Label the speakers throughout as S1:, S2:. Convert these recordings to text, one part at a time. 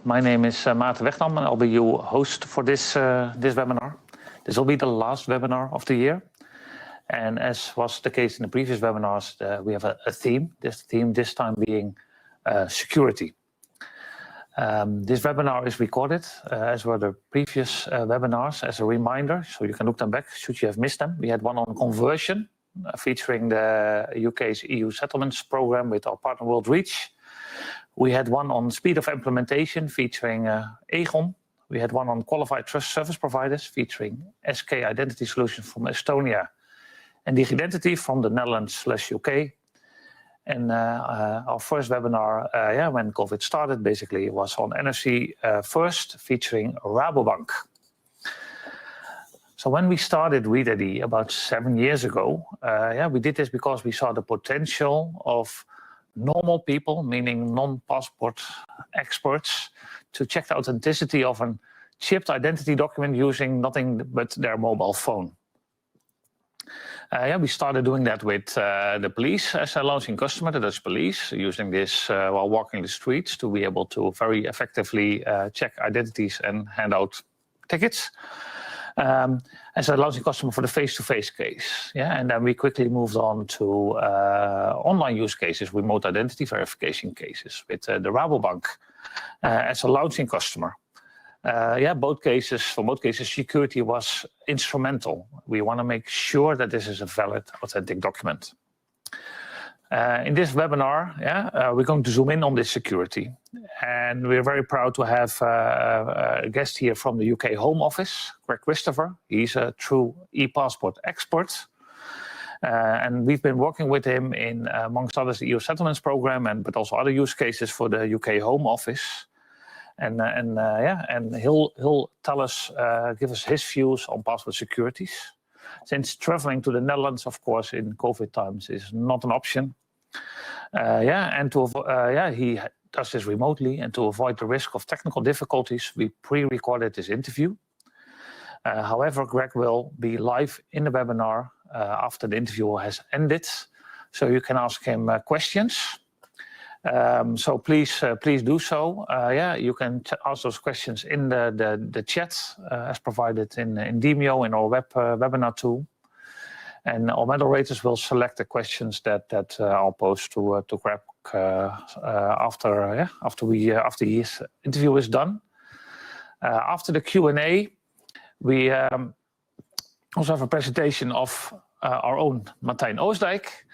S1: My name is Maarten Wegdam, and I'll be your host for this webinar. This will be the last webinar of the year. And as was the case in the previous webinars, we have a theme. This time being security. This webinar is recorded, as were the previous webinars, as a reminder, so you can look them back should you have missed them. We had one on conversion, featuring the UK's EU settlements program with our partner World Reach. We had one on speed of implementation, featuring Aegon. We had one on qualified trust service providers, featuring SK Identity Solutions from Estonia and DigiDentity from the Netherlands/UK. And our first webinar, when COVID started, basically, was on NFC First, featuring Rabobank. So when we started ReadID about 7 years ago, we did this because we saw the potential of normal people, meaning non-passport experts, to check the authenticity of a chipped identity document using nothing but their mobile phone. We started doing that with the police as a launching customer, the Dutch police, using this while walking the streets to be able to very effectively check identities and hand out tickets. As a launching customer for the face-to-face case. And then we quickly moved on to online use cases, remote identity verification cases with the Rabobank as a launching customer. For both cases, security was instrumental. We want to make sure that this is a valid, authentic document. In this webinar, we're going to zoom in on this security. And we're very proud to have a guest here from the UK Home Office, Greg Christopher. He's a true ePassport expert. And we've been working with him in, amongst others, the EU settlements program, but also other use cases for the UK Home Office. And he'll tell us, give us his views on passport securities. Since traveling to the Netherlands, of course, in COVID times is not an option. He does this remotely, and to avoid the risk of technical difficulties, we pre-recorded this interview. However, Greg will be live in the webinar after the interview has ended, so you can ask him questions. So please do so. You can ask those questions in the chat as provided in Demio in our webinar tool. And our moderators will select the questions that I'll post to Greg after his interview is done. After the Q&A, we also have a presentation of our own Martijn Oostdijk.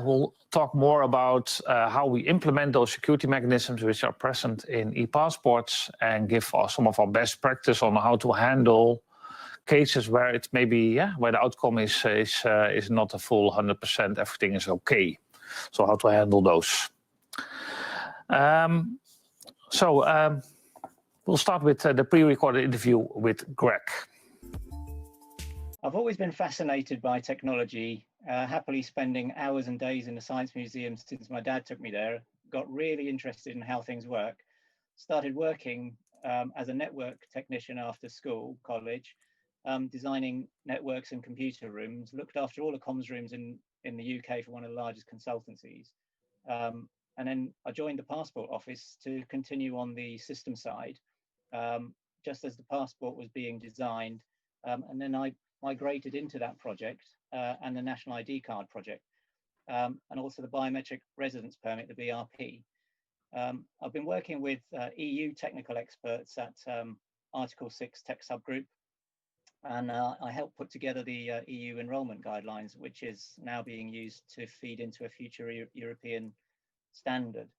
S1: Who'll talk more about how we implement those security mechanisms which are present in ePassports and give some of our best practice on how to handle cases where it's maybe where the outcome is not a full 100%, everything is okay. So how to handle those. We'll start with the pre-recorded interview with Greg.
S2: I've always been fascinated by technology, happily spending hours and days in the Science Museum since my dad took me there, got really interested in how things work, started working as a network technician after college, designing networks and computer rooms, looked after all the comms rooms in the UK for one of the largest consultancies. And then I joined the passport office to continue on the system side, just as the passport was being designed. And then I migrated into that project and the National ID card project, and also the biometric residence permit, the BRP. I've been working with EU technical experts at Article 6 Tech Subgroup, and I helped put together the EU enrolment guidelines, which is now being used to feed into a future European standard.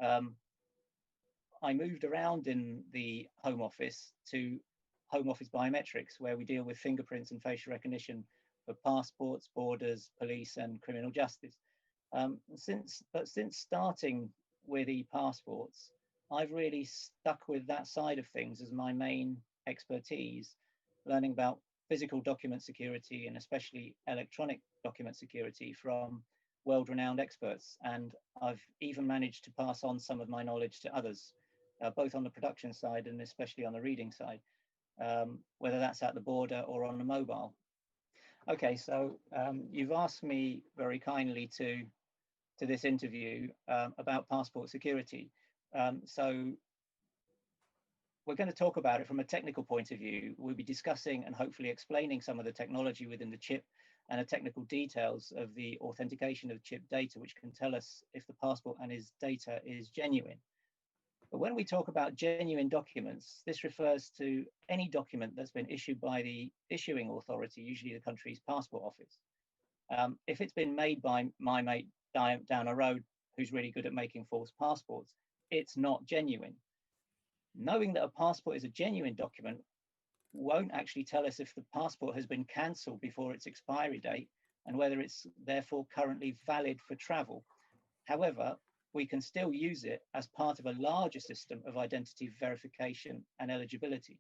S2: I moved around in the Home Office to Home Office Biometrics, where we deal with fingerprints and facial recognition for passports, borders, police, and criminal justice. Since starting with ePassports, I've really stuck with that side of things as my main expertise, learning about physical document security and especially electronic document security from world-renowned experts. And I've even managed to pass on some of my knowledge to others, both on the production side and especially on the reading side, whether that's at the border or on the mobile. Okay, so you've asked me very kindly to this interview about passport security. So we're going to talk about it from a technical point of view. We'll be discussing and hopefully explaining some of the technology within the chip and the technical details of the authentication of chip data, which can tell us if the passport and its data is genuine. But when we talk about genuine documents, this refers to any document that's been issued by the issuing authority, usually the country's passport office. If it's been made by my mate down a road who's really good at making false passports, it's not genuine. Knowing that a passport is a genuine document won't actually tell us if the passport has been cancelled before its expiry date and whether it's therefore currently valid for travel. However, we can still use it as part of a larger system of identity verification and eligibility.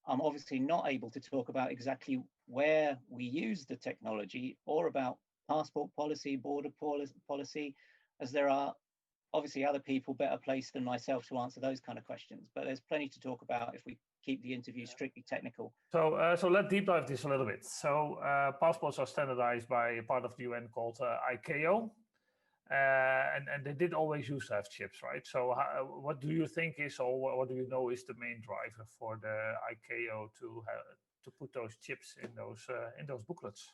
S2: I'm obviously not able to talk about exactly where we use the technology or about passport policy, border policy, as there are obviously other people better placed than myself to answer those kind of questions, but there's plenty to talk about if we keep the interview strictly technical.
S3: So let's deep dive this a little bit. So passports are standardized by a part of the UN called ICAO, and they did always used to have chips, right? So what do you think is, or what do you know is the main driver for the ICAO to put those chips in those booklets?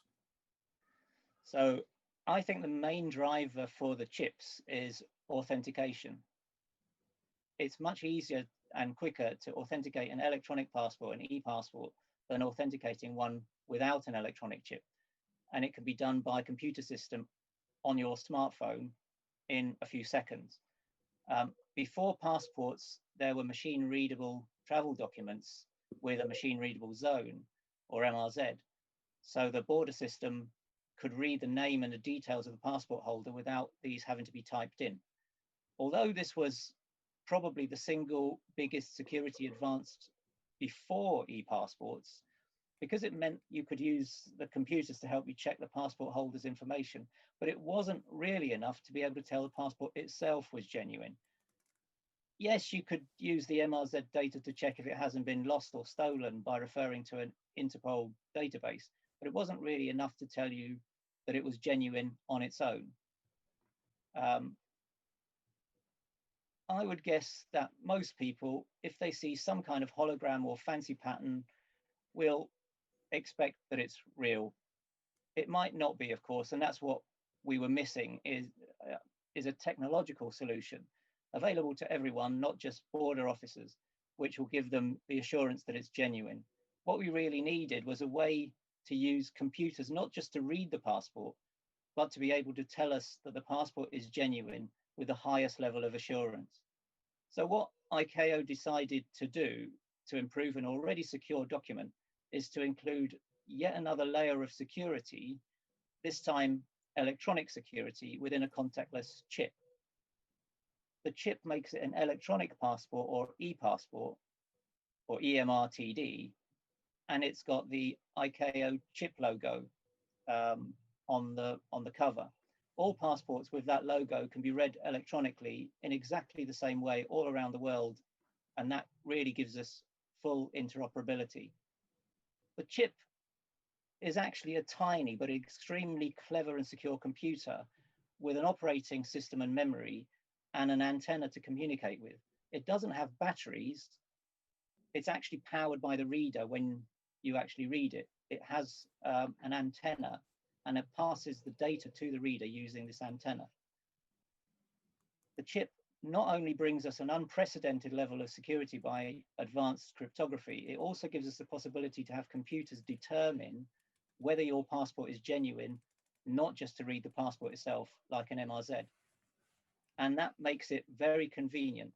S2: So I think the main driver for the chips is authentication. It's much easier and quicker to authenticate an electronic passport, an ePassport, than authenticating one without an electronic chip. And it can be done by a computer system on your smartphone in a few seconds. Before passports, there were machine readable travel documents with a machine readable zone, or MRZ. So the border system could read the name and the details of the passport holder without these having to be typed in. Although this was probably the single biggest security advance before ePassports, because it meant you could use the computers to help you check the passport holder's information, but it wasn't really enough to be able to tell the passport itself was genuine. Yes, you could use the MRZ data to check if it hasn't been lost or stolen by referring to an Interpol database, but it wasn't really enough to tell you that it was genuine on its own. I would guess that most people, if they see some kind of hologram or fancy pattern, will expect that it's real. It might not be, of course, and that's what we were missing is a technological solution available to everyone, not just border officers, which will give them the assurance that it's genuine. What we really needed was a way to use computers, not just to read the passport, but to be able to tell us that the passport is genuine with the highest level of assurance. So what ICAO decided to do to improve an already secure document is to include yet another layer of security, this time electronic security within a contactless chip. The chip makes it an electronic passport or ePassport or EMRTD, and it's got the ICAO chip logo on the cover. All passports with that logo can be read electronically in exactly the same way all around the world, and that really gives us full interoperability. The chip is actually a tiny but extremely clever and secure computer with an operating system and memory and an antenna to communicate with. It doesn't have batteries. It's actually powered by the reader when you actually read it. It has an antenna, and it passes the data to the reader using this antenna. The chip not only brings us an unprecedented level of security by advanced cryptography, it also gives us the possibility to have computers determine whether your passport is genuine, not just to read the passport itself like an MRZ. And that makes it very convenient.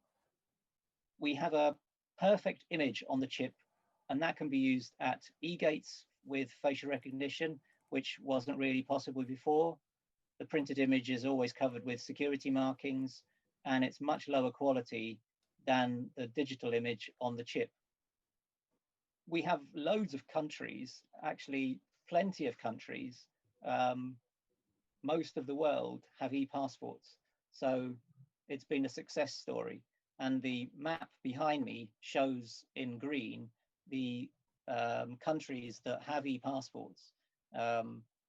S2: We have a perfect image on the chip, and that can be used at e-gates with facial recognition, which wasn't really possible before. The printed image is always covered with security markings, and it's much lower quality than the digital image on the chip. We have loads of countries, actually plenty of countries, most of the world have e-passports. So it's been a success story. And the map behind me shows in green the countries that have e-passports.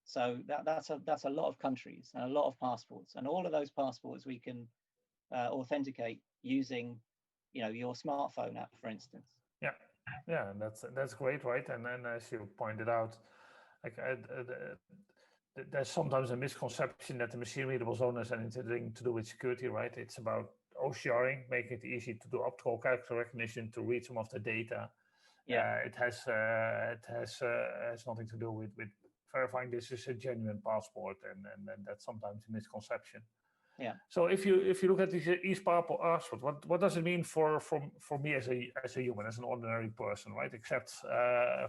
S2: So that's a lot of countries and a lot of passports. And all of those passports we can authenticate using your smartphone app, for instance.
S3: Yeah, and that's great, right? And then, as you pointed out, like there's sometimes a misconception that the machine readable zone has anything to do with security, right? It's about OCRing, making it easy to do optical character recognition to read some of the data.
S2: Yeah.
S3: It has nothing to do with verifying this is a genuine passport, and that's sometimes a misconception.
S2: Yeah.
S3: So if you look at these ePassports, what does it mean for me as a human, as an ordinary person, right? Except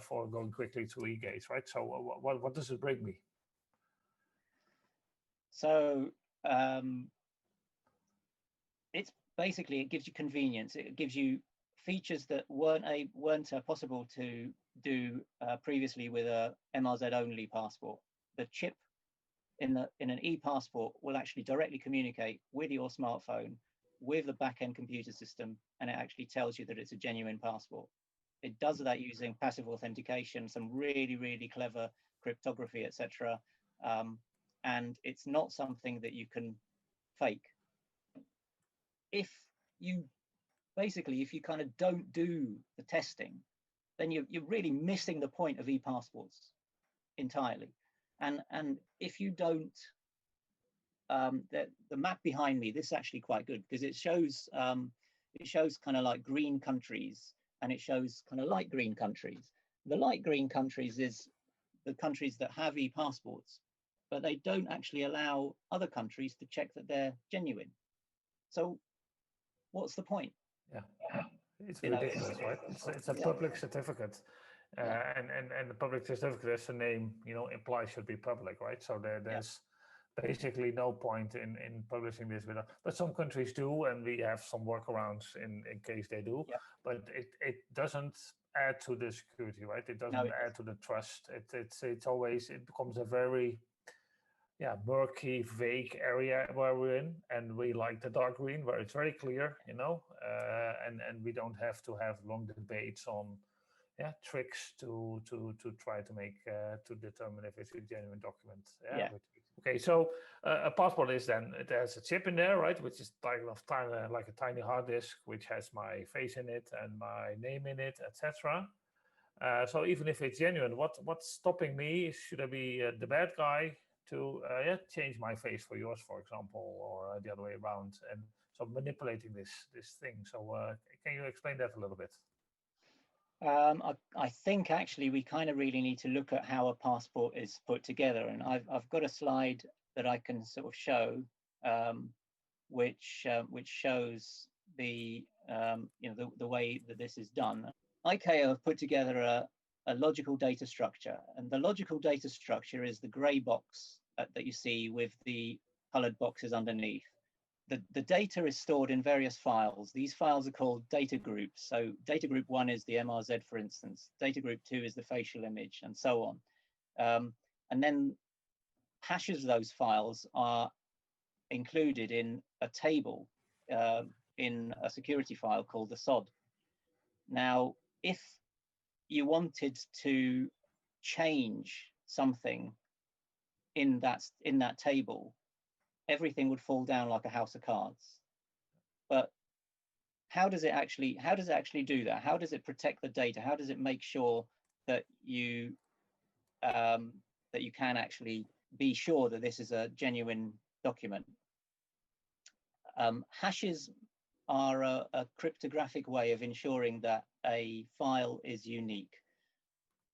S3: for going quickly through eGates, right? So what does it bring me?
S2: So it's basically, it gives you convenience. It gives you features that weren't possible to do previously with a MRZ only passport. The chip in an ePassport will actually directly communicate with your smartphone, with the back-end computer system, and it actually tells you that it's a genuine passport. It does that using passive authentication, some really, really clever cryptography, etc. And it's not something that you can fake. If you kind of don't do the testing, then you're really missing the point of ePassports entirely. And if you don't, the map behind me, this is actually quite good because it shows kind of like green countries, and it shows kind of light green countries. The light green countries is the countries that have ePassports, but they don't actually allow other countries to check that they're genuine. So what's the point?
S3: Yeah, it's ridiculous, right? It's a public certificate, and the public certificate, as the name implies, should be public, right? So there's basically no point in publishing this without. But some countries do, and we have some workarounds in case they do.
S2: Yeah.
S3: But it doesn't add to the security, right? It doesn't add to the trust. It's always, it becomes a very murky, vague area where we're in, and we like the dark green where it's very clear, and we don't have to have long debates on tricks to try to make to determine if it's a genuine document. Okay, so a passport is then, it has a chip in there, right, which is like a tiny hard disk, which has my face in it and my name in it, etc. So even if it's genuine, what's stopping me? Should I be the bad guy to change my face for yours, for example, or the other way around, and so manipulating this thing? So can you explain that a little bit?
S2: I think actually we kind of really need to look at how a passport is put together, and I've got a slide that I can sort of show, which shows the the way that this is done. ICAO have put together a logical data structure, and the logical data structure is the grey box that you see with the coloured boxes underneath. The data is stored in various files. These files are called data groups. So data group 1 is the MRZ, for instance. Data group 2 is the facial image, and so on. And then hashes of those files are included in a table in a security file called the SOD. Now, if you wanted to change something in that table, everything would fall down like a house of cards. But how does it actually do that? How does it protect the data? How does it make sure that you can actually be sure that this is a genuine document? Hashes are a cryptographic way of ensuring that a file is unique.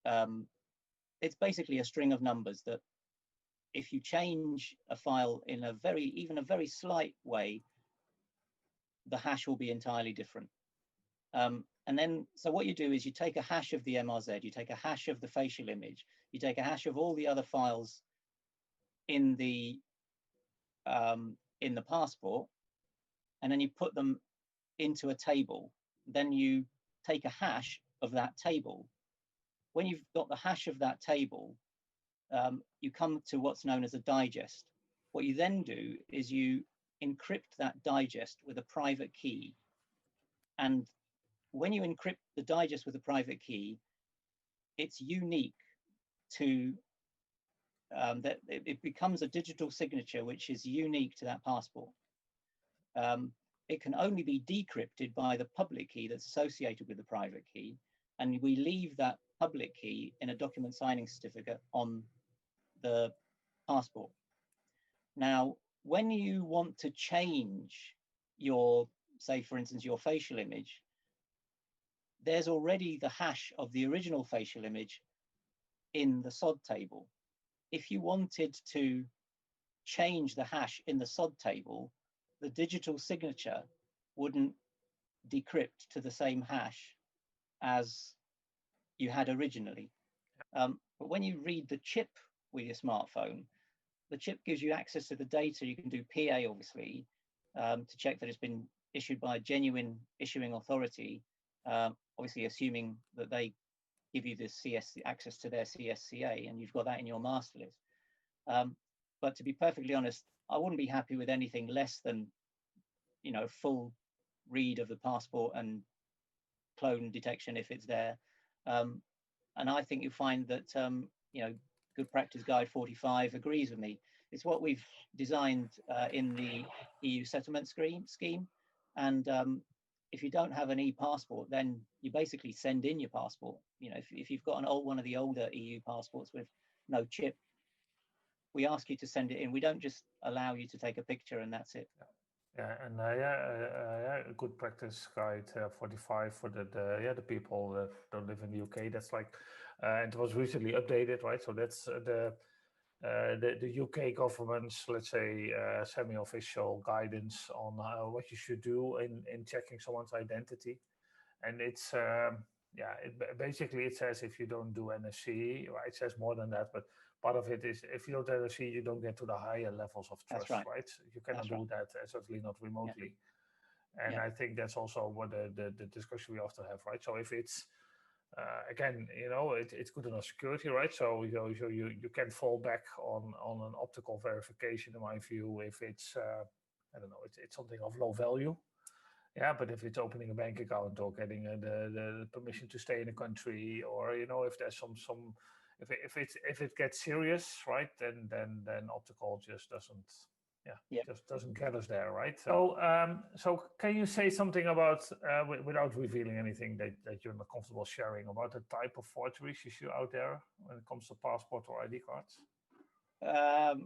S2: It's basically a string of numbers that, if you change a file in even a very slight way, the hash will be entirely different. And then, so what you do is you take a hash of the MRZ, you take a hash of the facial image, you take a hash of all the other files in the passport, and then you put them into a table. Then you take a hash of that table. When you've got the hash of that table, you come to what's known as a digest. What you then do is you encrypt that digest with a private key. And when you encrypt the digest with a private key, it's unique to that it becomes a digital signature which is unique to that passport. it can only be decrypted by the public key that's associated with the private key. And we leave that public key in a document signing certificate on the passport. Now, when you want to change your, say, for instance, your facial image, there's already the hash of the original facial image in the SOD table. If you wanted to change the hash in the SOD table, the digital signature wouldn't decrypt to the same hash as you had originally. But when you read the chip with your smartphone, the chip gives you access to the data. You can do PA, obviously, to check that it's been issued by a genuine issuing authority, obviously assuming that they give you this access to their CSCA, and you've got that in your master list. But to be perfectly honest, I wouldn't be happy with anything less than, you know, full read of the passport and clone detection if it's there. And I think you find that, you know, Good Practice Guide 45 agrees with me. It's what we've designed in the EU settlement scheme. And if you don't have an e-passport, then you basically send in your passport. You know, if you've got one of the older EU passports with no chip, we ask you to send it in. We don't just allow you to take a picture and that's it.
S3: Yeah, and Good Practice Guide 45 for the people that don't live in the UK. That's like, and it was recently updated, right? So that's the UK government's, let's say, semi-official guidance on what you should do in checking someone's identity. And it's basically it says if you don't do NFC, right? It says more than that, but part of it is if you don't have NFC, you don't get to the higher levels of trust, right? You cannot do that, certainly not remotely. Yeah. And I think that's also what the discussion we often have, right? So if it's again, you know, it's good enough security, right? So you can fall back on an optical verification, in my view, if it's I don't know, it's something of low value. Yeah, but if it's opening a bank account or getting the permission to stay in a country, or you know, if there's some if it gets serious, right, then optical just doesn't just doesn't get us there, right? So so can you say something about without revealing anything that you're not comfortable sharing about the type of forgeries you see out there when it comes to passport or ID cards?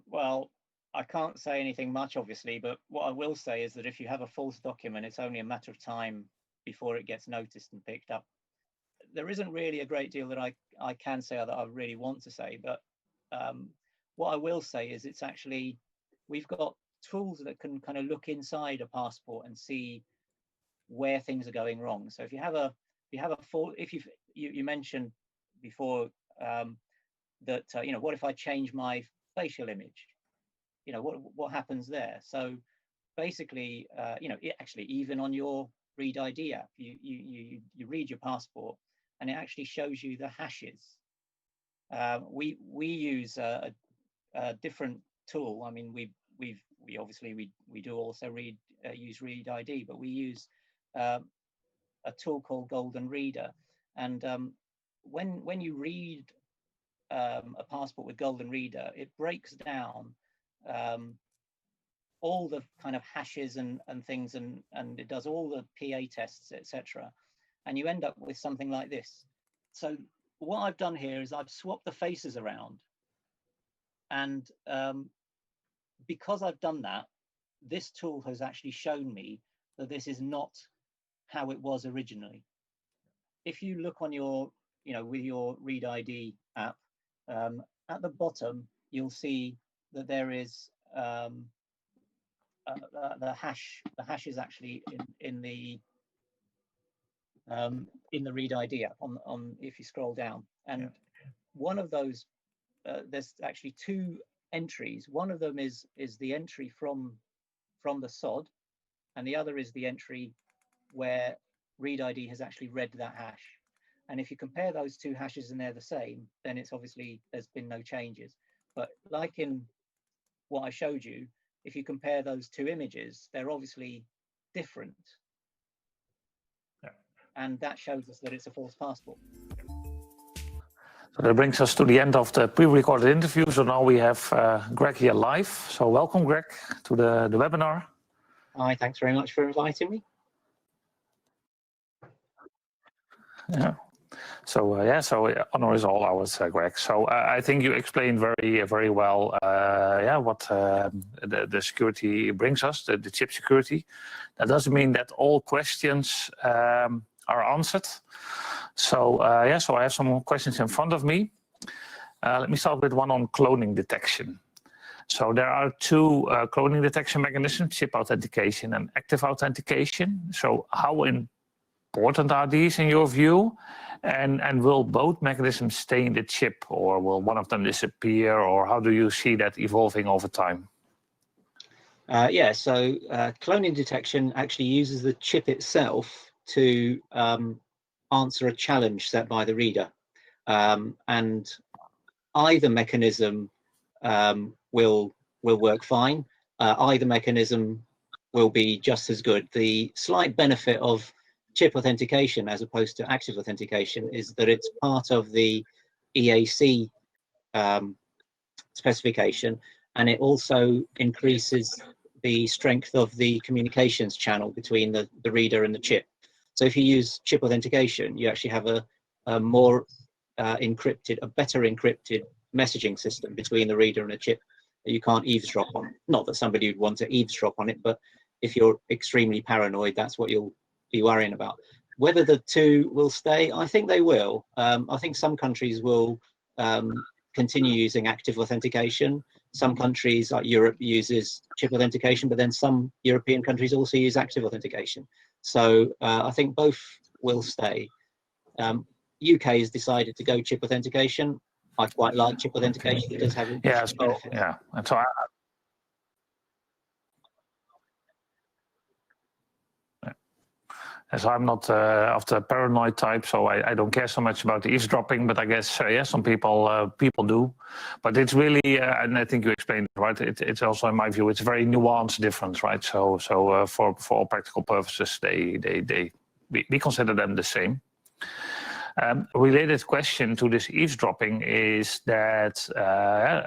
S2: Well, I can't say anything much, obviously, but what I will say is that if you have a false document, it's only a matter of time before it gets noticed and picked up. There isn't really a great deal that I can say or that I really want to say, but what I will say is it's actually, we've got tools that can kind of look inside a passport and see where things are going wrong. So if you have you mentioned before that, you know, what if I change my facial image? You know, what happens there? So basically, you know, actually even on your ReadID app, you read your passport and it actually shows you the hashes. We use a different tool. I mean, we obviously do also use ReadID, but we use a tool called Golden Reader. And when you read a passport with Golden Reader, it breaks down all the kind of hashes and things, and it does all the PA tests, etc. And you end up with something like this. So what I've done here is I've swapped the faces around. And because I've done that, this tool has actually shown me that this is not how it was originally. If you look on your, you know, with your ReadID app, at the bottom, you'll see that there is the hash is actually in the ReadID app on if you scroll down, and one of those there's actually two entries. One of them is the entry from the SOD, and the other is the entry where ReadID has actually read that hash. And if you compare those two hashes and they're the same, then it's obviously there's been no changes. But like in what I showed you, if you compare those two images, they're obviously different. And that shows us that it's a false passport.
S1: So that brings us to the end of the pre-recorded interview. So now we have Greg here live. So welcome, Greg, to the webinar.
S2: Hi, thanks very much for inviting me.
S1: Yeah. So honor is all ours, Greg. So I think you explained very well, what the security brings us, the chip security. That doesn't mean that all questions are answered. So so I have some questions in front of me. Let me start with one on cloning detection. So there are two cloning detection mechanisms: chip authentication and active authentication. So how important are these in your view? And will both mechanisms stay in the chip, or will one of them disappear, or how do you see that evolving over time?
S2: So cloning detection actually uses the chip itself to answer a challenge set by the reader. And either mechanism will work fine. Either mechanism will be just as good. The slight benefit of chip authentication as opposed to active authentication is that it's part of the EAC specification, and it also increases the strength of the communications channel between the reader and the chip. So if you use chip authentication, you actually have a more encrypted, a better encrypted messaging system between the reader and the chip that you can't eavesdrop on. Not that somebody would want to eavesdrop on it, but if you're extremely paranoid, that's what you'll be worrying about. Whether the two will stay, I think they will. I think some countries will continue using active authentication. Some countries like Europe uses chip authentication, but then some European countries also use active authentication. So I think both will stay. UK has decided to go chip authentication. I quite like chip authentication. It does have benefits.
S1: Yeah. And so so I'm not of the paranoid type, so I don't care so much about the eavesdropping. But I guess some people do. But it's really, and I think you explained it right. It's also, in my view, it's a very nuanced difference, right? So for all practical purposes, we consider them the same. Related question to this eavesdropping is that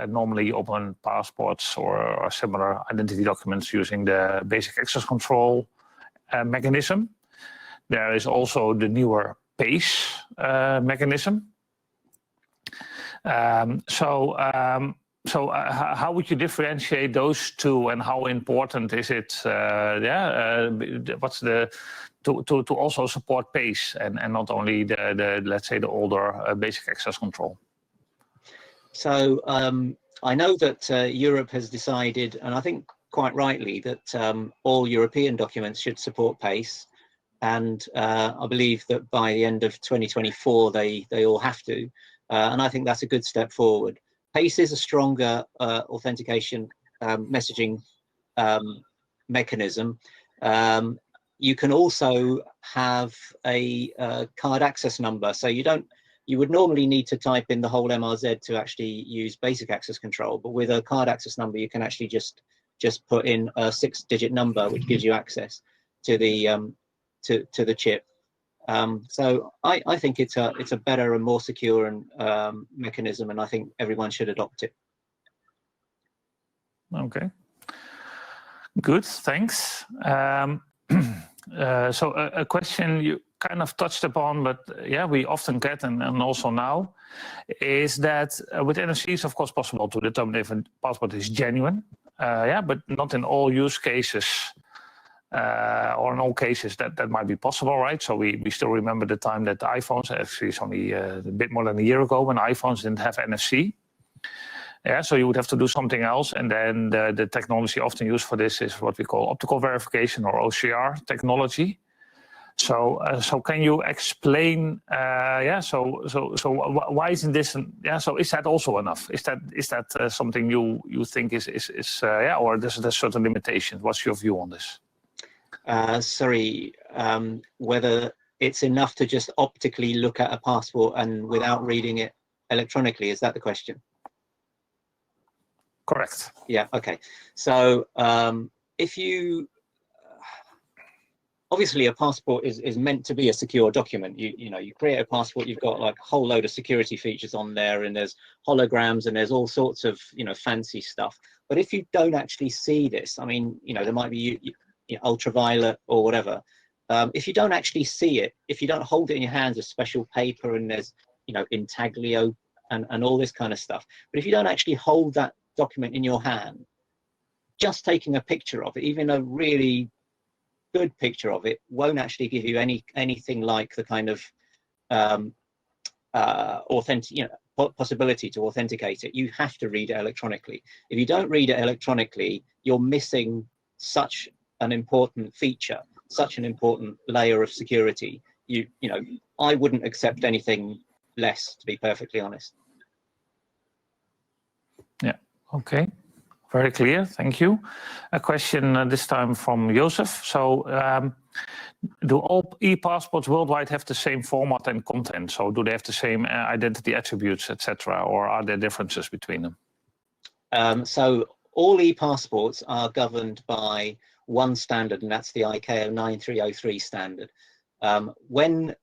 S1: normally you open passports or similar identity documents using the basic access control mechanism. There is also the newer PACE mechanism. So how would you differentiate those two, and how important is it? What's the to also support PACE and not only the let's say the older basic access control?
S2: So I know that Europe has decided, and I think quite rightly, that all European documents should support PACE. And I believe that by the end of 2024, they all have to. And I think that's a good step forward. PACE is a stronger authentication messaging mechanism. You can also have a card access number. So you would normally need to type in the whole MRZ to actually use basic access control. But with a card access number, you can actually just put in a 6-digit number, which gives you access to the to the chip. So I think it's a better and more secure and mechanism, and I think everyone should adopt it.
S1: Okay. Good, thanks. So a question you kind of touched upon, but we often get, and also now, is that with NFC it's of course possible to determine if a passport is genuine, but not in all use cases. Or in all cases that might be possible, right? So we still remember the time that the iPhones, actually it's only a bit more than a year ago, when iPhones didn't have NFC. So you would have to do something else, and then the technology often used for this is what we call optical verification, or OCR technology. So can you explain? So why isn't this? So is that also enough? Is that something you think is or there's certain limitations? What's your view on this?
S2: Whether it's enough to just optically look at a passport and without reading it electronically, is that the question?
S1: Correct.
S2: Yeah, okay. So if you, obviously a passport is meant to be a secure document. You create a passport, you've got like a whole load of security features on there, and there's holograms and there's all sorts of fancy stuff. But if you don't actually see this, I mean, there might be ultraviolet or whatever. If you don't actually see it, if you don't hold it in your hands, there's special paper and there's, intaglio and all this kind of stuff. But if you don't actually hold that document in your hand, just taking a picture of it, even a really good picture of it, won't actually give you anything like the kind of authentic, possibility to authenticate it. You have to read it electronically. If you don't read it electronically, you're missing such an important feature, such an important layer of security. I wouldn't accept anything less, to be perfectly honest.
S1: Yeah. Okay. Very clear. Thank you. A question this time from Joseph. So, do all e-passports worldwide have the same format and content? So, do they have the same identity attributes, etc., or are there differences between them?
S2: So, all e-passports are governed by one standard, and that's the ICAO 9303 standard. When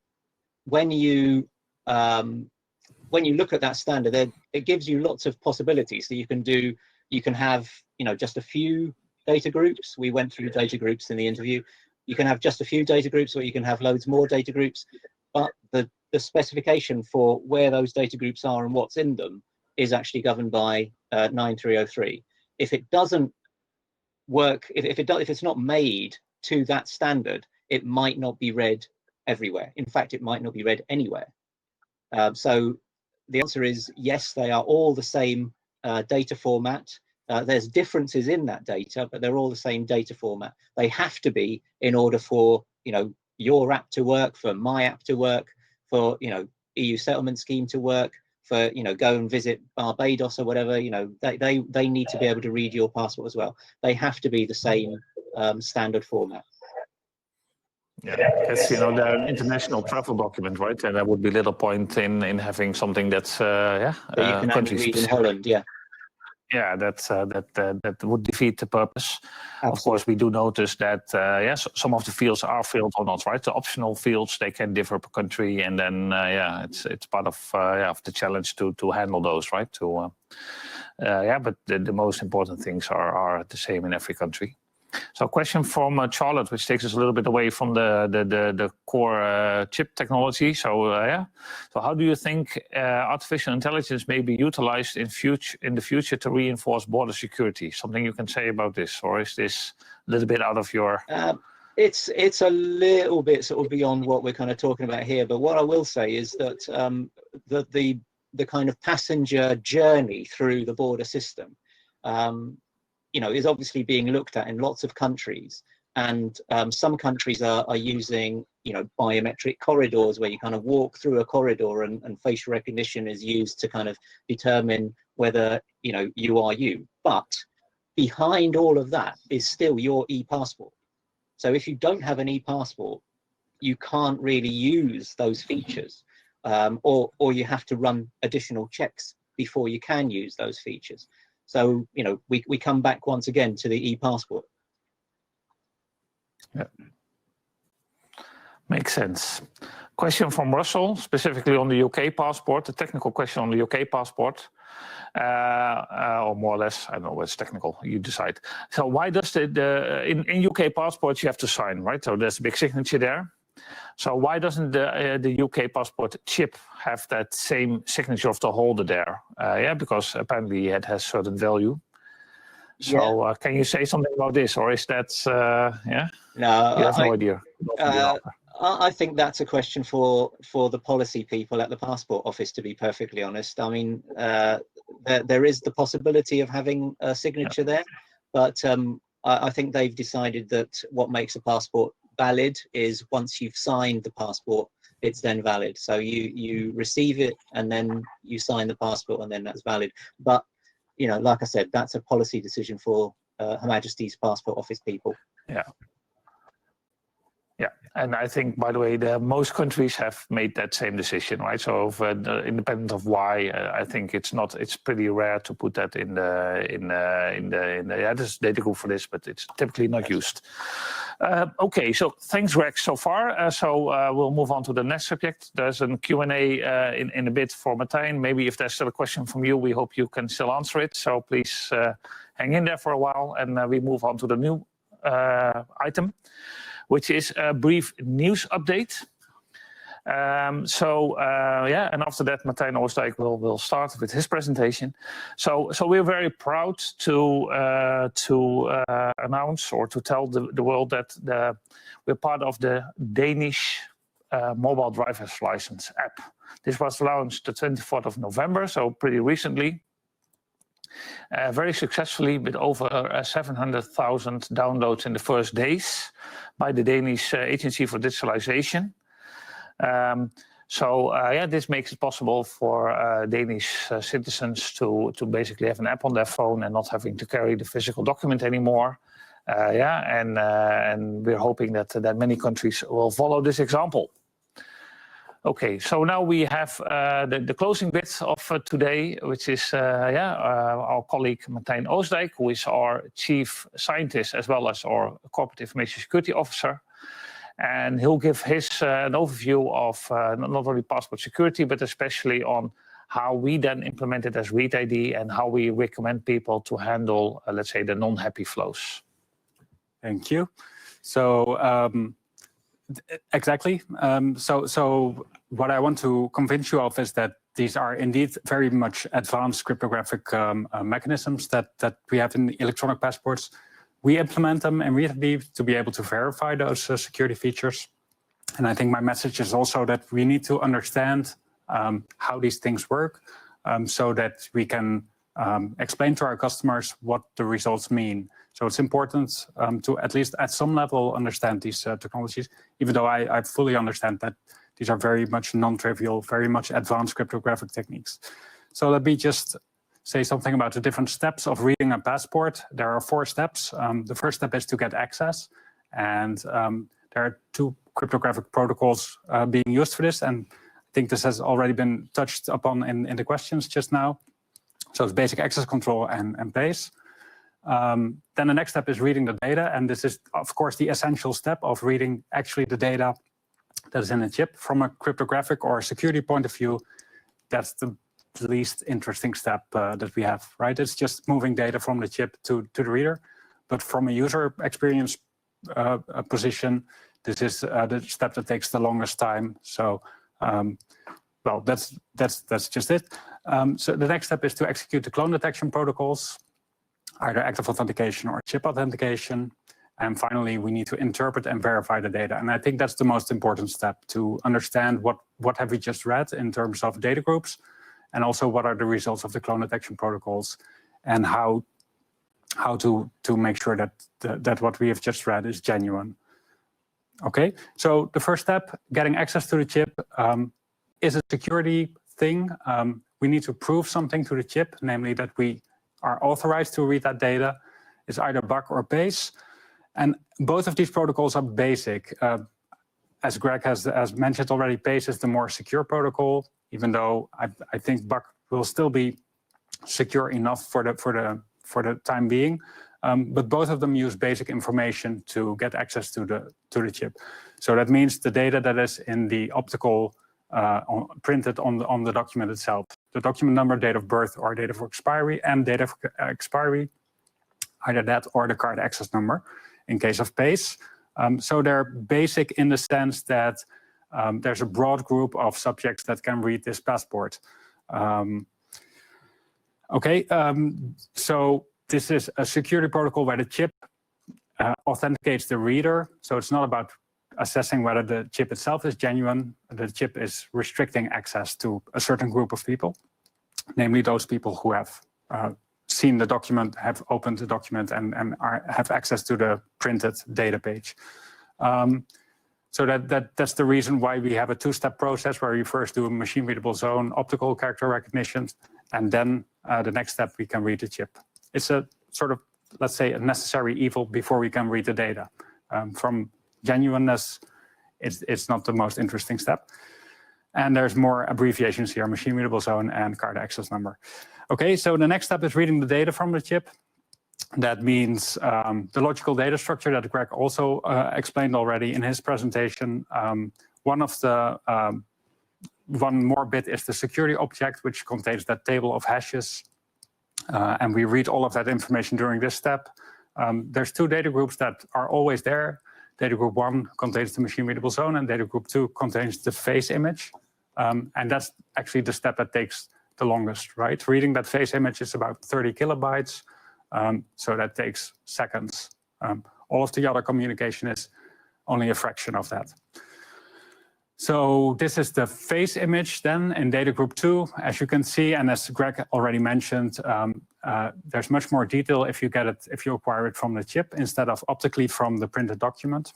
S2: you look at that standard, it gives you lots of possibilities. So you can have just a few data groups. We went through data groups in the interview. You can have just a few data groups, or you can have loads more data groups. But the specification for where those data groups are and what's in them is actually governed by 9303. If it doesn't work, if it's not made to that standard, it might not be read everywhere. In fact, it might not be read anywhere. So the answer is yes, they are all the same data format. There's differences in that data, but they're all the same data format. They have to be in order for your app to work, for my app to work, for EU settlement scheme to work, for go and visit Barbados or whatever. They need to be able to read your passport as well. They have to be the same standard format.
S1: Yeah, that's the international travel document, right? And there would be little point in having something that's
S2: that you can only read in Holland. Yeah.
S1: Yeah, that would defeat the purpose. Absolutely. Of course, we do notice that yes, some of the fields are filled or not, right? The optional fields, they can differ per country, and then it's part of the challenge to handle those, right? But the most important things are the same in every country. So a question from Charlotte, which takes us a little bit away from the core chip technology. So so how do you think artificial intelligence may be utilized in the future to reinforce border security? Something you can say about this, or is this a little bit out of your?
S2: It's a little bit sort of beyond what we're kind of talking about here. But what I will say is that the kind of passenger journey through the border system. Is obviously being looked at in lots of countries, and some countries are using biometric corridors where you kind of walk through a corridor and facial recognition is used to kind of determine whether you are you. But behind all of that is still your e-passport. So if you don't have an e-passport, you can't really use those features, or you have to run additional checks before you can use those features. So, we come back once again to the e-passport.
S1: Yeah. Makes sense. Question from Russell, specifically on the UK passport, a technical question on the UK passport, or more or less, I don't know what's technical, you decide. So why does in UK passports you have to sign, right? So there's a big signature there. So why doesn't the UK passport chip have that same signature of the holder there? Because apparently it has certain value. So can you say something about this, or is that
S2: No,
S1: you have no idea?
S2: I think that's a question for the policy people at the passport office, to be perfectly honest. I mean, there is the possibility of having a signature there, but I think they've decided that what makes a passport valid is once you've signed the passport, it's then valid. So you receive it and then you sign the passport and then that's valid. But like I said, that's a policy decision for Her Majesty's Passport Office people.
S1: Yeah, and I think, by the way, most countries have made that same decision, right? So, independent of why, I think it's pretty rare to put that in the there's data group for this, but it's typically not used. Okay, so thanks, Rex, so far. We'll move on to the next subject. There's a Q&A in a bit for Martijn. Maybe if there's still a question from you, we hope you can still answer it. So please hang in there for a while, and we move on to the new item, which is a brief news update. And after that, Martijn Oostdijk will start with his presentation. So we're very proud to announce or to tell the world that we're part of the Danish mobile driver's license app. This was launched the 24th of November, so pretty recently. Very successfully, with over 700,000 downloads in the first days by the Danish Agency for Digitalization. This makes it possible for Danish citizens to basically have an app on their phone and not having to carry the physical document anymore. And we're hoping that many countries will follow this example. Okay, so now we have the closing bit of today, which is our colleague Martijn Oostdijk, who is our Chief Scientist as well as our Corporate Information Security Officer. And he'll give an overview of not only passport security, but especially on how we then implement it as ReadID and how we recommend people to handle, let's say, the non-happy flows.
S4: Thank you. So exactly. So what I want to convince you of is that these are indeed very much advanced cryptographic mechanisms that we have in electronic passports. We implement them in ReadID to be able to verify those security features. And I think my message is also that we need to understand how these things work so that we can explain to our customers what the results mean. So it's important to at least at some level understand these technologies, even though I fully understand that these are very much non-trivial, very much advanced cryptographic techniques. So let me just say something about the different steps of reading a passport. There are 4 steps. The first step is to get access. And there are 2 cryptographic protocols being used for this. And I think this has already been touched upon in the questions just now. So it's basic access control and base. Then the next step is reading the data. And this is, of course, the essential step of reading actually the data that is in the chip. From a cryptographic or security point of view, that's the least interesting step that we have, right? It's just moving data from the chip to the reader. But from a user experience position, this is the step that takes the longest time. So, well, that's just it. So the next step is to execute the clone detection protocols, either active authentication or chip authentication. And finally, we need to interpret and verify the data. And I think that's the most important step, to understand what have we just read in terms of data groups, and also what are the results of the clone detection protocols, and how to make sure that what we have just read is genuine. Okay, so the first step, getting access to the chip, is a security thing. We need to prove something to the chip, namely that we are authorized to read that data. It's either BAC or base. And both of these protocols are basic. As Greg has mentioned already, base is the more secure protocol, even though I think BAC will still be secure enough for the time being. But both of them use basic information to get access to the chip. So that means the data that is in the optical printed on the document itself, the document number, date of birth or date of expiry, and date of expiry, either that or the card access number in case of base. So they're basic in the sense that there's a broad group of subjects that can read this passport. So this is a security protocol where the chip authenticates the reader. So it's not about assessing whether the chip itself is genuine. The chip is restricting access to a certain group of people, namely those people who have seen the document, have opened the document, and have access to the printed data page. So that's the reason why we have a 2-step process where you first do a machine-readable zone optical character recognition, and then the next step we can read the chip. It's a sort of, let's say, a necessary evil before we can read the data. From genuineness, it's not the most interesting step. And there's more abbreviations here, machine-readable zone and card access number. Okay, so the next step is reading the data from the chip. That means the logical data structure that Greg also explained already in his presentation. One more bit is the security object, which contains that table of hashes. And we read all of that information during this step. There's two data groups that are always there. Data group 1 contains the machine readable zone, and data group 2 contains the face image. And that's actually the step that takes the longest, right? Reading that face image is about 30 kilobytes, so that takes seconds. All of the other communication is only a fraction of that. So this is the face image then in data group 2. As you can see, and as Greg already mentioned, there's much more detail if you acquire it from the chip instead of optically from the printed document.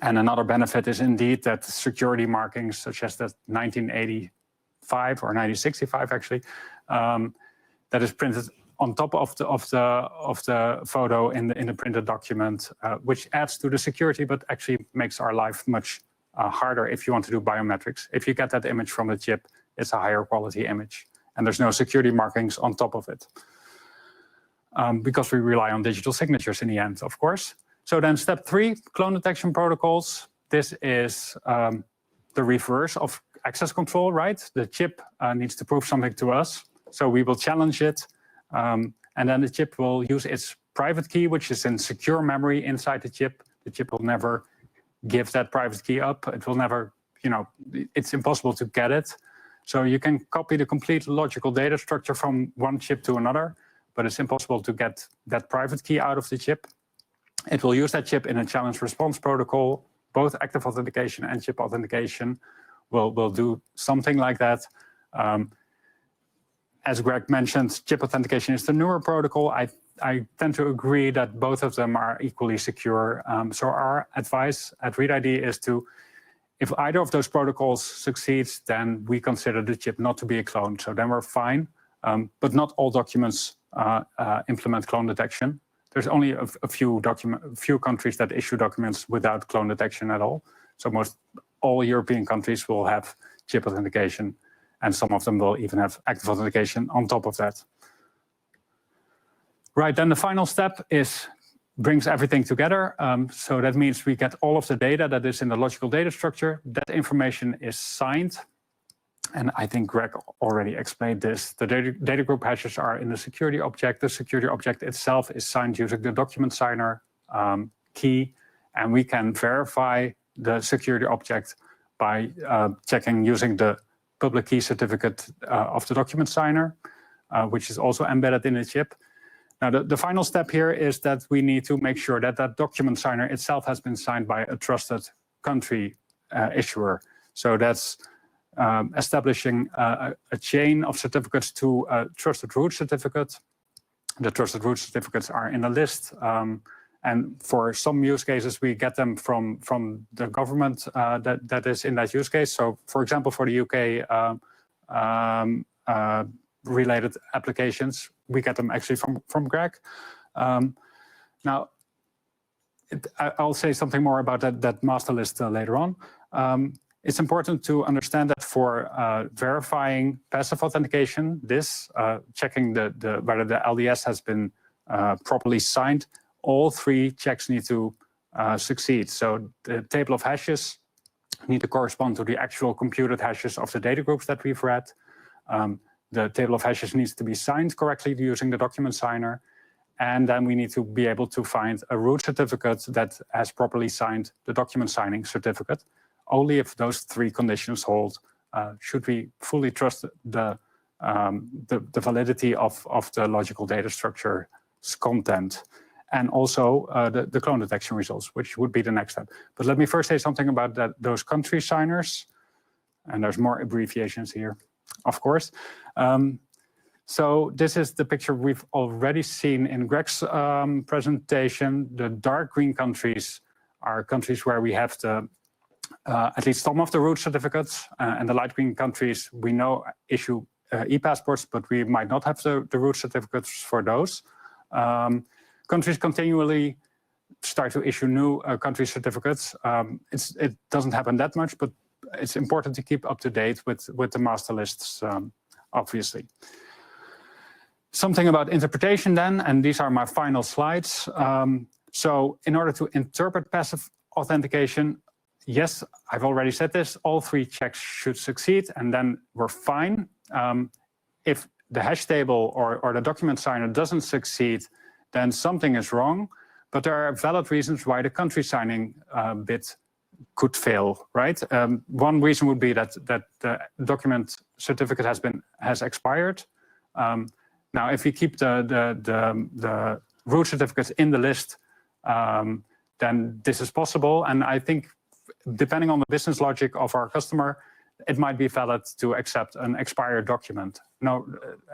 S4: And another benefit is indeed that security markings such as the 1985 or 1965 actually, that is printed on top of the photo in the printed document, which adds to the security, but actually makes our life much harder if you want to do biometrics. If you get that image from the chip, it's a higher quality image, and there's no security markings on top of it, because we rely on digital signatures in the end, of course. So then step 3, clone detection protocols. This is the reverse of access control, right? The chip needs to prove something to us, so we will challenge it, and then the chip will use its private key, which is in secure memory inside the chip. The chip will never give that private key up. It will never, it's impossible to get it. So you can copy the complete logical data structure from one chip to another, but it's impossible to get that private key out of the chip. It will use that chip in a challenge response protocol. Both active authentication and chip authentication will do something like that. As Greg mentioned, chip authentication is the newer protocol. I tend to agree that both of them are equally secure. So our advice at ReadID is to, if either of those protocols succeeds, then we consider the chip not to be a clone. So then we're fine, but not all documents implement clone detection. There's only a few countries that issue documents without clone detection at all. So all European countries will have chip authentication, and some of them will even have active authentication on top of that. Right, then the final step brings everything together. So that means we get all of the data that is in the logical data structure. That information is signed. And I think Greg already explained this. The data group hashes are in the security object. The security object itself is signed using the document signer key. And we can verify the security object by checking using the public key certificate of the document signer, which is also embedded in the chip. Now, the final step here is that we need to make sure that that document signer itself has been signed by a trusted country issuer. So that's establishing a chain of certificates to a trusted root certificate. The trusted root certificates are in a list. And for some use cases, we get them from the government that is in that use case. So, for example, for the UK related applications, we get them actually from Greg. Now, I'll say something more about that master list later on. It's important to understand that for verifying passive authentication, checking whether the LDS has been properly signed, all 3 checks need to succeed. So the table of hashes need to correspond to the actual computed hashes of the data groups that we've read. The table of hashes needs to be signed correctly using the document signer. And then we need to be able to find a root certificate that has properly signed the document signing certificate. Only if those 3 conditions hold should we fully trust the validity of the logical data structure's content, and also the clone detection results, which would be the next step. But let me first say something about those country signers, and there's more abbreviations here, of course. So this is the picture we've already seen in Greg's presentation. The dark green countries are countries where we have at least some of the root certificates, and the light green countries we know issue ePassports, but we might not have the root certificates for those. Countries continually start to issue new country certificates. It doesn't happen that much, but it's important to keep up to date with the master lists, obviously. Something about interpretation then, and these are my final slides. So in order to interpret passive authentication, yes, I've already said this, all 3 checks should succeed, and then we're fine. If the hash table or the document signer doesn't succeed, then something is wrong. But there are valid reasons why the country signing bit could fail, right? One reason would be that the document certificate has expired. Now, if we keep the root certificates in the list, then this is possible. And I think, depending on the business logic of our customer, it might be valid to accept an expired document. No,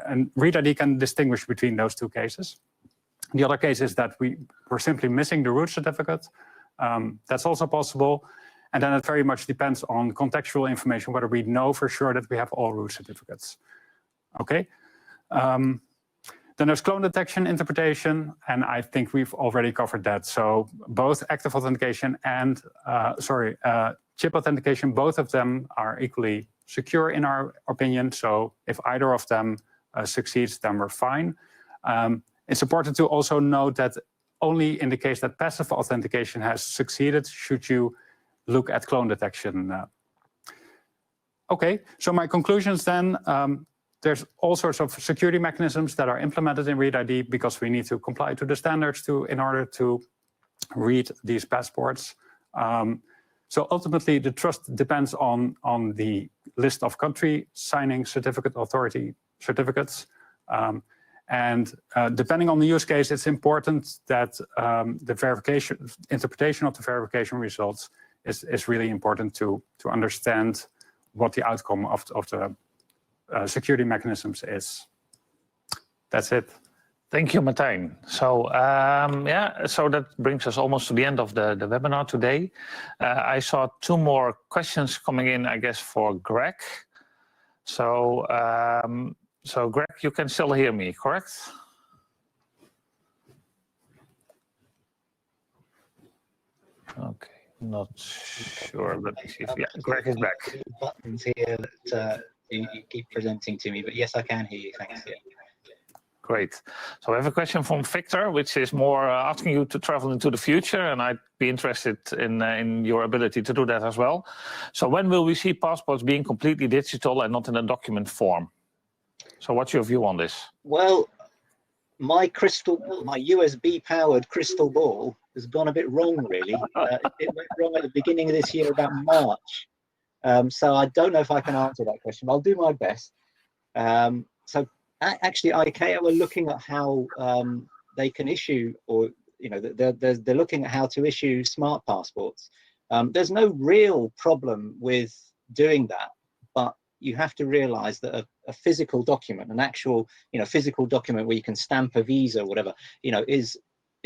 S4: and ReadID can distinguish between those two cases. The other case is that we're simply missing the root certificate. That's also possible. And then it very much depends on contextual information, whether we know for sure that we have all root certificates. Okay. Then there's clone detection interpretation, and I think we've already covered that. So both active authentication and chip authentication, both of them are equally secure in our opinion. So if either of them succeeds, then we're fine. It's important to also note that only in the case that passive authentication has succeeded should you look at clone detection. Okay, so my conclusions then. There's all sorts of security mechanisms that are implemented in ReadID because we need to comply to the standards in order to read these passports. So ultimately, the trust depends on the list of country signing certificate authority certificates. And depending on the use case, it's important that the interpretation of the verification results is really important to understand what the outcome of the security mechanisms is. That's it.
S1: Thank you, Martijn. So so that brings us almost to the end of the webinar today. I saw 2 more questions coming in, I guess, for Greg. So, Greg, you can still hear me, correct? Okay, not sure. Let me see if Greg is back.
S5: Buttons here that you keep presenting to me, but yes, I can hear you. Thanks. Yeah.
S1: Great. So I have a question from Victor, which is more asking you to travel into the future, and I'd be interested in your ability to do that as well. So when will we see passports being completely digital and not in a document form? So what's your view on this?
S5: Well, my USB-powered crystal ball has gone a bit wrong, really. It went wrong at the beginning of this year, about March. So I don't know if I can answer that question, but I'll do my best. So actually, ICAO are looking at how they can issue, or they're looking at how to issue smart passports. There's no real problem with doing that, but you have to realize that a physical document, an actual physical document where you can stamp a visa or whatever, is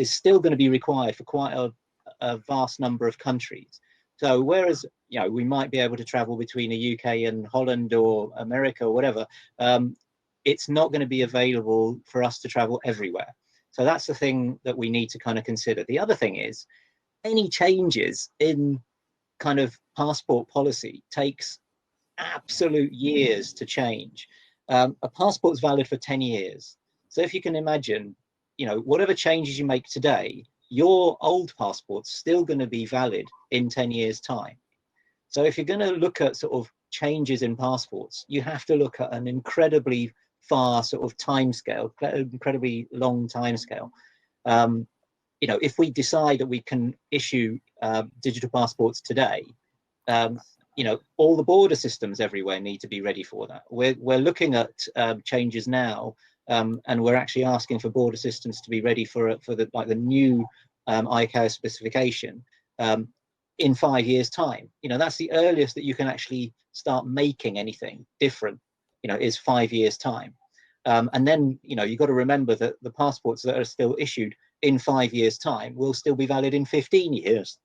S5: still going to be required for quite a vast number of countries. So whereas we might be able to travel between the UK and Holland or America or whatever, it's not going to be available for us to travel everywhere. So that's the thing that we need to kind of consider. The other thing is, any changes in kind of passport policy takes absolute years to change. A passport's valid for 10 years. So if you can imagine, whatever changes you make today, your old passport's still going to be valid in 10 years' time. So if you're going to look at sort of changes in passports, you have to look at an incredibly far sort of timescale, incredibly long timescale. If we decide that we can issue digital passports today, all the border systems everywhere need to be ready for that. We're looking at changes now, and we're actually asking for border systems to be ready for the new ICAO specification in 5 years' time. That's the earliest that you can actually start making anything different. Is 5 years' time. And then, you've got to remember that the passports that are still issued in 5 years' time will still be valid in 15 years'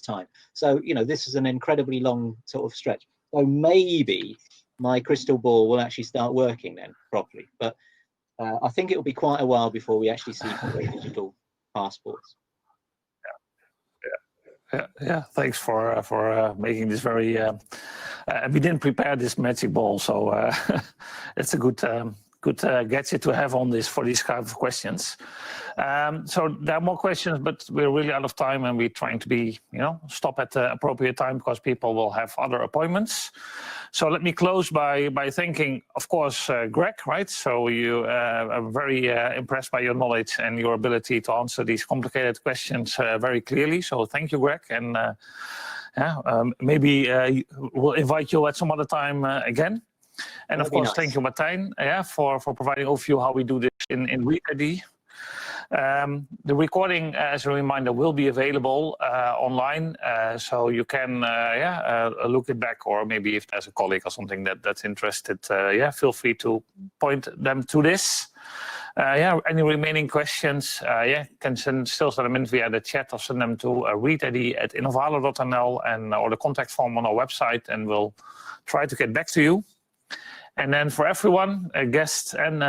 S5: time. So, this is an incredibly long sort of stretch. So maybe my crystal ball will actually start working then properly. But I think it will be quite a while before we actually see digital passports.
S1: Yeah. Thanks for making this very. We didn't prepare this magic ball, so it's a good good gadget to have on this for these kind of questions. So there are more questions, but we're really out of time, and we're trying to be, stop at the appropriate time because people will have other appointments. So let me close by thanking, of course, Greg, right? So I'm very impressed by your knowledge and your ability to answer these complicated questions very clearly. So thank you, Greg. And maybe we'll invite you at some other time again. And
S5: That'd
S1: of course,
S5: nice.
S1: thank you, Martijn, for providing overview how we do this in ReadID. The recording, as a reminder, will be available online, so you can look it back, or maybe if there's a colleague or something that's interested, feel free to point them to this. Any remaining questions, can still send them in via the chat or send them to readid@innovalo.nl or the contact form on our website, and we'll try to get back to you. And then for everyone, guests and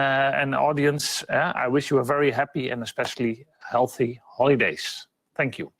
S1: audience, I wish you a very happy and especially healthy holidays. Thank you.